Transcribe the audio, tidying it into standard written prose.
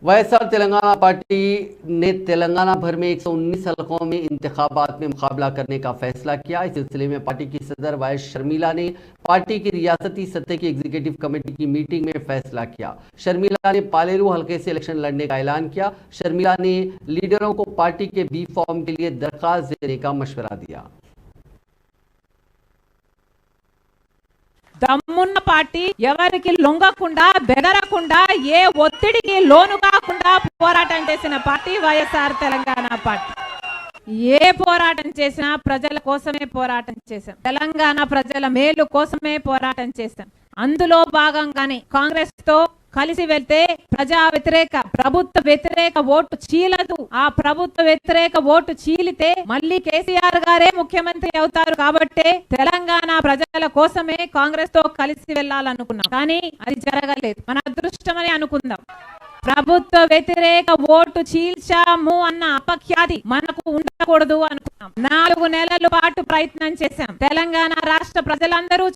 YSR Telangana party ने तेलंगाना भर में 119 हलकों में इंतखाबात में मुकाबला करने का फैसला किया। इस सिलसिले में पार्टी की सदर वाइस शर्मिला ने पार्टी की रियासती सतह की एग्जीक्यूटिव कमेटी की मीटिंग में फैसला किया। शर्मिला ने पालेरू हलके से इलेक्शन लड़ने का ऐलान किया। शर्मिला ने लीडरों को पार्टी के बी फॉर्म के लिए दरखास्त देने का मशवरा दिया। దమ్మున్న పార్టీ ఎవరికి లొంగకుండా బెదరకుండా ఏ ఒత్తిడికి లోను కాకుండా పోరాటం చేసిన పార్టీ వైఎస్ఆర్ తెలంగాణ పార్టీ। ఏ పోరాటం చేసినా ప్రజల కోసమే పోరాటం చేశాం, తెలంగాణ ప్రజల మేలు కోసమే పోరాటం చేశాం। అందులో భాగంగానే కాంగ్రెస్ తో కలిసి వెళ్తే ప్రజా వ్యతిరేక ప్రభుత్వ వ్యతిరేక ఓటు చీలదు। ఆ ప్రభుత్వ వ్యతిరేక ఓటు చీలితే మళ్ళీ కేసీఆర్ గారే ముఖ్యమంత్రి అవుతారు కాబట్టి తెలంగాణ ప్రజల కోసమే కాంగ్రెస్ తో కలిసి వెళ్ళాలనుకున్నాం, కానీ అది జరగలేదు। మన అదృష్టమని అనుకుందాం। ప్రభుత్వ వ్యతిరేక ఓటు చీల్చాము అన్న అపఖ్యాతి మనకు ఉండకూడదు అనుకున్నాం। 4 నెలల పాటు ప్రయత్నం చేశాం। తెలంగాణ రాష్ట్ర ప్రజలందరూ